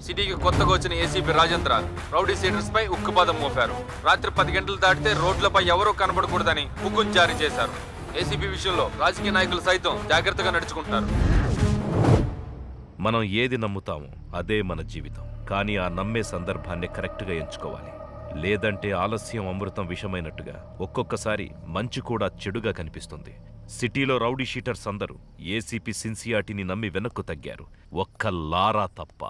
సిటీకి కొత్తగా వచ్చిన ఏసీపీ రాజేంద్ర రౌడీ సీడర్స్ పై ఉక్కుపాదం మోపారు. రాత్రి 10 గంటలు దాటితే రోడ్లపై ఎవరూ కనబడకూడదని హుకుం జారీ చేశారు. ఏసీపీ విషయంలో రాజకీయ నాయకులు సైతం జాగ్రత్తగా నడుచుకుంటున్నారు. మనం ఏది నమ్ముతామో అదే మన జీవితం. కానీ ఆ నమ్మే సందర్భాన్ని కరెక్ట్గా ఎంచుకోవాలి. లేదంటే ఆలస్యం అమృతం విషమైనట్టుగా ఒక్కొక్కసారి మంచి కూడా చెడుగా కనిపిస్తుంది. సిటీలో రౌడీ షీటర్స్ అందరూ ఏసీపీ సిన్సియాటిని నమ్మి వెనక్కు తగ్గారు. ఒక్క లారా తప్ప.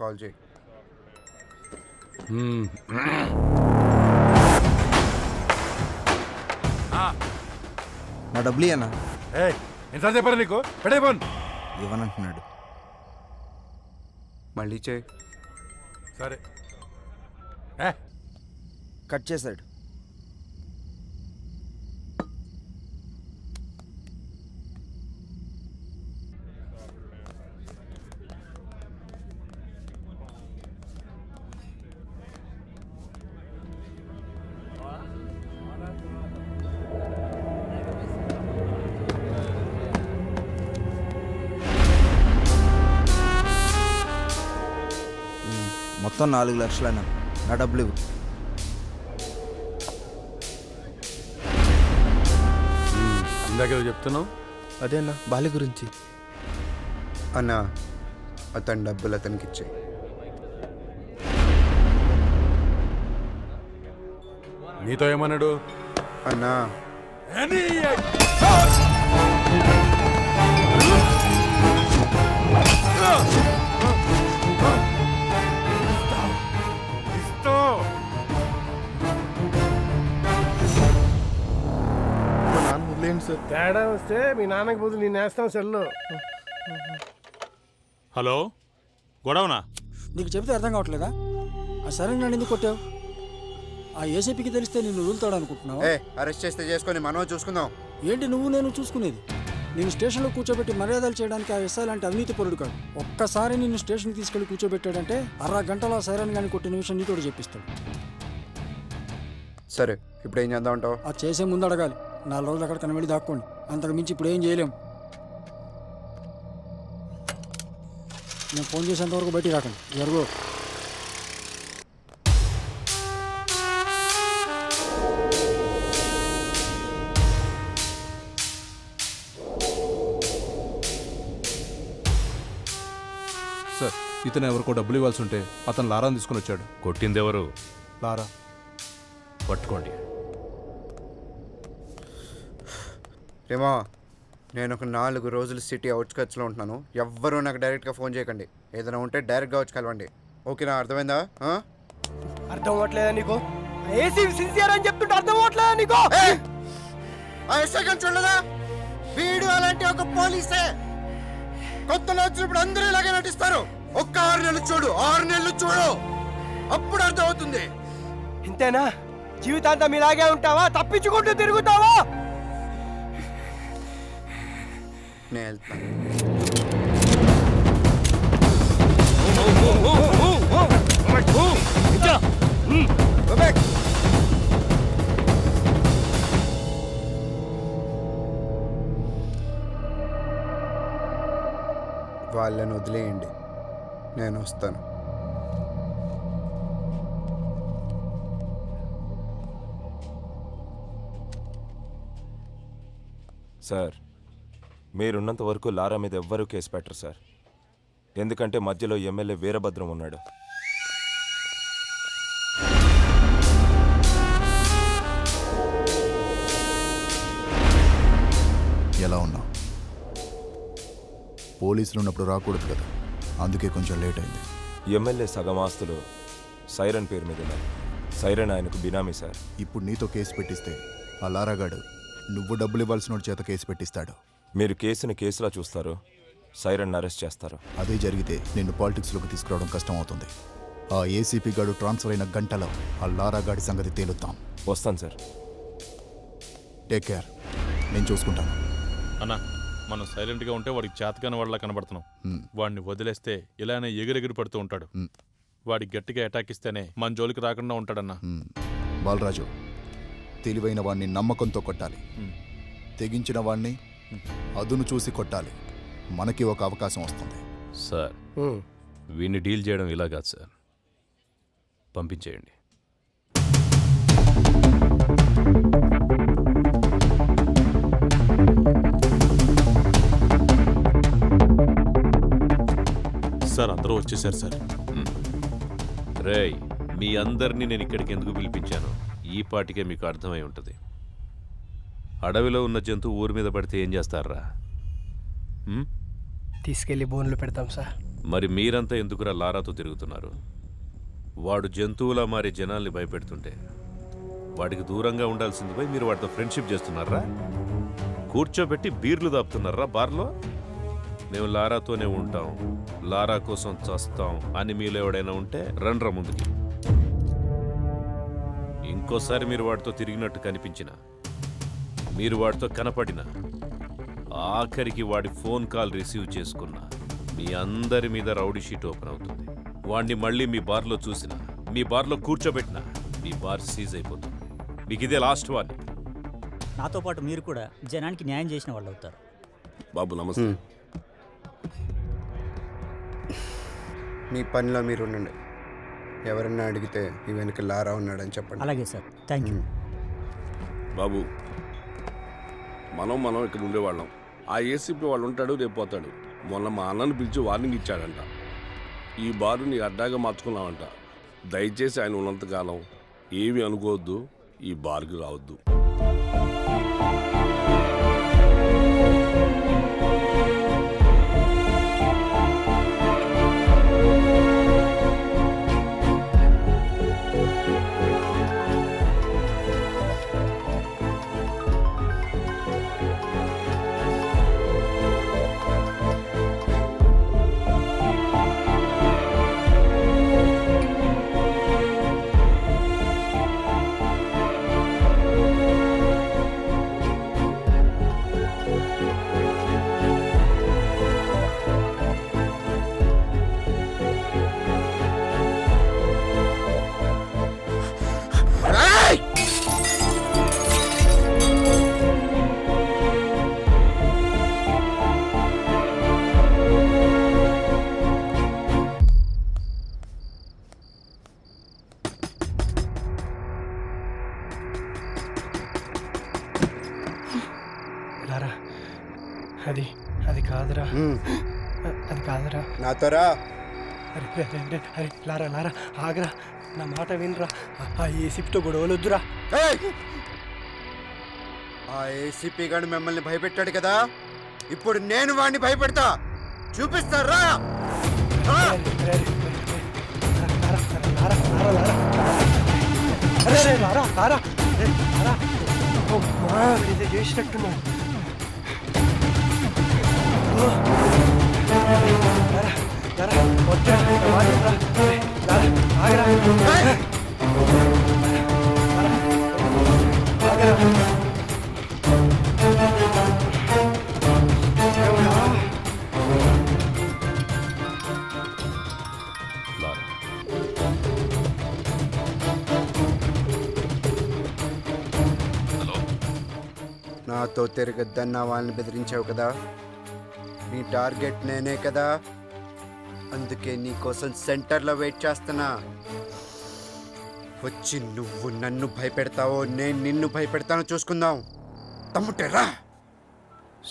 కాల్ చేయి. నా డబ్బులు అన్నా ఎంత చెప్పారు నీకు? పెడేపోన్ ఇవ్వనంటున్నాడు. మళ్ళీ చేయి. సరే కట్ చేశాడు. మొత్తం 4 లక్షలైనా నా డబ్బులు ఇవ్వు. ఇందాక చెప్తున్నావు అదే అన్న బాలి గురించి. అన్నా అతని డబ్బులు అతనికి ఇచ్చేయి. నీతో ఏమన్నాడు? అన్నా తేడా వస్తే మీ నాన్నకి బదులు నేను వేస్తాం సెల్లో. హలో, గొడవనా? నీకు చెబితే అర్థం కావట్లేదా? ఆ సరే నన్ను ఎందుకు కొట్టావు? ఆ ఏసీపీకి తెలిస్తే నిన్ను వదులుతాడు అనుకుంటున్నావు? అరెస్ట్ చేస్తే చేసుకొని మనం చూసుకుందాం. ఏంటి నువ్వు నేను చూసుకునేది? నేను స్టేషన్లో కూర్చోబెట్టి మర్యాదలు చేయడానికి ఆ ఎస్ఐ లాంటి అవినీతి పరుడు కాదు. ఒక్కసారి నిన్ను స్టేషన్కి తీసుకెళ్లి కూర్చోబెట్టాడంటే 1/2 గంటలో ఆ సైరన్ కానీ కొట్టిన విషయం నీతోడు చెప్పిస్తాడు. సరే, ఇప్పుడు ఏం చేద్దాం అంటావు? అది చేసే ముందు అడగాలి. 4 రోజులు అక్కడ కనబడి దాక్కోండి. అంతకు మించి ఇప్పుడు ఏం చేయలేం. నేను ఫోన్ చేసేంత వరకు బయటికి రాకండి. జరుగు. సార్, ఇతను ఎవరికో డబ్బులు ఇవ్వాల్సి ఉంటే అతను లారాని తీసుకుని వచ్చాడు. కొట్టిందెవరు? లారా. పట్టుకోండి. రేమో, నేను ఒక 4 రోజులు సిటీ అవుట్స్కట్స్లో ఉంటున్నాను. ఎవ్వరూ నాకు డైరెక్ట్గా ఫోన్ చేయకండి. ఏదైనా ఉంటే డైరెక్ట్గా వచ్చి కలవండి. ఓకేనా? అర్థమైందా? అర్థం అవ్వట్లేదా నీకు? ఏసీ సిన్సియర్ అని చెప్తుంటే అర్థం అవ్వట్లేదా నీకు? ఆ సెకండ్ చూడలేదా? వీడు అలాంటి ఒక పోలీసే. కొత్తలో వచ్చినప్పుడు అందరూ ఇలాగే నటిస్తారు. ఒక్క 6 నెలలు చూడు, 6 నెలలు చూడు, అప్పుడు అర్థం అవుతుంది. ఇంతేనా? జీవితాంతం ఇలాగే ఉంటావా? తప్పించుకుంటూ తిరుగుతావా? నేను వెళ్తాను. వాళ్ళని వదిలేయండి, నేను వస్తాను. సార్, మీరున్నంత వరకు లారా మీద ఎవ్వరూ కేసు పెట్టరు సార్. ఎందుకంటే మధ్యలో ఎమ్మెల్యే వీరభద్రం ఉన్నాడు. ఎలా ఉన్నావు? పోలీసులు ఉన్నప్పుడు రాకూడదు కదా, అందుకే కొంచెం లేట్ అయింది. ఎమ్మెల్యే సగం ఆస్తులు సైరన్ పేరు మీద ఉన్నాయి. సైరన్ ఆయనకు బినామీ సార్. ఇప్పుడు నీతో కేసు పెట్టిస్తే ఆ లారాగాడు నువ్వు డబ్బులు ఇవ్వాల్సిన చేత కేసు పెట్టిస్తాడు. మీరు కేసుని కేసులా చూస్తారు, సైరన్ అరెస్ట్ చేస్తారు. అదే జరిగితే నిన్ను పాలిటిక్స్లోకి తీసుకురావడం కష్టం అవుతుంది. ఆ ఏసీపీ గాడు ట్రాన్స్ఫర్ అయిన గంటలో ఆ లారాగాడి సంగతి తేలుద్దాం. వస్తాను సార్. టేక్ కేర్, నేను చూసుకుంటాను. అన్నా, మనం సైలెంట్గా ఉంటే వాడికి చేతకాని వాళ్ళ కనబడుతున్నాం. వాడిని వదిలేస్తే ఇలానే ఎగిరెగిరి పడుతూ ఉంటాడు. వాడికి గట్టిగా అటాక్ ఇస్తేనే మన జోలికి రాకుండా ఉంటాడన్నా. బాలరాజు, తెలివైన వాడిని నమ్మకంతో కొట్టాలి, తెగించిన వాడిని అదును చూసి కొట్టాలి. మనకి ఒక అవకాశం వస్తుంది. సార్ వీడిని డీల్ చేయడం ఇలా కాదు సార్, పంపించేయండి. సార్ అందరూ వచ్చేసారు సార్. రేయ్, మీ అందరినీ నేను ఇక్కడికి ఎందుకు పిలిపించాను ఈ పాటికే మీకు అర్థమై ఉంటుంది. అడవిలో ఉన్న జంతువు ఊరి మీద పడితే ఏం చేస్తారా? తీసుకెళ్లి బోన్లు పెడతాం సార్. మరి మీరంతా ఎందుకురా లారాతో తిరుగుతున్నారు? వాడు జంతువులా మారి జనాల్ని భయపెడుతుంటే వాడికి దూరంగా ఉండాల్సింది పోయి మీరు వాడితో ఫ్రెండ్షిప్ చేస్తున్నారా? కూర్చోబెట్టి బీర్లు దాపుతున్నారా బార్లో? మేము లారాతోనే ఉంటాం, లారా కోసం చస్తాం అని మీలో ఎవడైనా ఉంటే రండ్రా ముందుకి. ఇంకోసారి మీరు వాడితో తిరిగినట్టు కనిపించిన, మీరు వాడితో కనపడిన, ఆఖరికి వాడి ఫోన్ కాల్ రిసీవ్ చేసుకున్న మీ అందరి మీద రౌడీ షీట్ ఓపెన్ అవుతుంది. వాడిని మళ్ళీ మీ బార్లో చూసిన, మీ బార్లో కూర్చోబెట్టిన మీ బార్ సీజ్ అయిపోతుంది. మీకు ఇదే లాస్ట్ వార్నింగ్. నాతో పాటు మీరు కూడా జనానికి న్యాయం చేసిన వాళ్ళు అవుతారు. బాబు నమస్తే. మీ పనిలో మీరు ఉండండి. ఎవరన్నా అడిగితే ఈ వెనక లారా ఉన్నాడని చెప్పండి. అలాగే సార్, థ్యాంక్ యూ. బాబు, మనం ఇక్కడ ఉండేవాళ్ళం. ఆ ఏసీపీ వాళ్ళు ఉంటాడు, రేపు పోతాడు. మొన్న మా అన్నను పిలిచి వార్నింగ్ ఇచ్చాడంట. ఈ బారు నీ అడ్డాగా మార్చుకున్నావంట. దయచేసి ఆయన ఉన్నంతకాలం ఏమి అనుకోవద్దు, ఈ బార్కి రావద్దు. లారా, అది కాదురా, అది కాదురా. నాతో రా. అరే లారా ఆగరా, నా మాట వినరా. ఆ ఏసీపీతో గొడవలు వద్దురా. ఆ ఏసీపీ గారు మిమ్మల్ని భయపెట్టాడు కదా, ఇప్పుడు నేను వాడిని భయపెడతా. చూపిస్తారా? చేసినట్టున్నా. నాతో తిరగద్దన్న వాళ్ళని బెదిరించావు కదా, నీ టార్గెట్ నేనే కదా. అందుకే నీ కోసం సెంటర్లో వెయిట్ చేస్తున్నా. వచ్చి నువ్వు నన్ను భయపెడతావో నేను నిన్ను భయపెడతానో చూసుకుందాం. తమ్ముటేరా.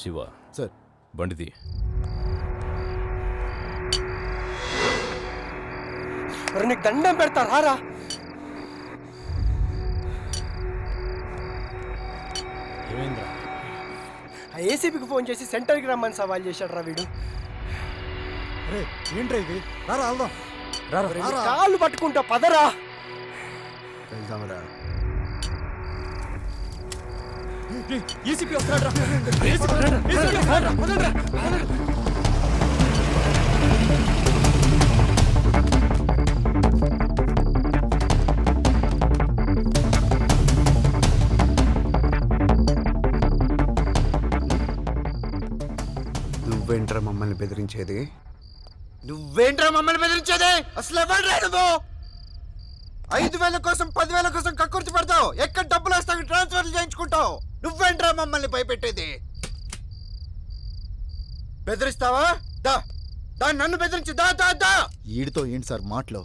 శివ సార్. బండిది. నీకు దండం పెడతా రారా. ఆ ఏసీపీకి ఫోన్ చేసి సెంటర్కి రమ్మని సవాల్ చేశాడు రా వీడు. ఏంట్రా ఇది? రారా వెళ్దాం. కాళ్ళు పట్టుకుంటా, పదరా. వెళ్దాంరా. ఏసీపీ వస్తాడు. నువ్వేంట్రా మమ్మల్ని బెదిరించేది? అసలు ఎవడ్రా నువ్వు? 5,000 కోసం 10,000 కోసం కక్కుర్తి పడతావు. ఎక్కడ డబ్బులు వస్తావు ట్రాన్స్ఫర్లు చేయించుకుంటావు. నువ్వేంట్రా మమ్మల్ని భయపెట్టేది? బెదిరిస్తావా? దా దాన్ని నన్ను బెదిరించి దా దా దా. ఈడితో ఏంటి సార్ మాటలో?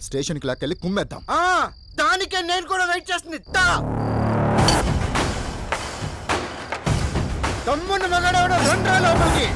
స్టేషన్కి లాక్కెళ్ళి కుమ్మేద్దాం. దానికే నేను కూడా వెయిట్ చేస్తుంది. దా తమ్ముని మగాడెవడో రండ్రా లోపలికి.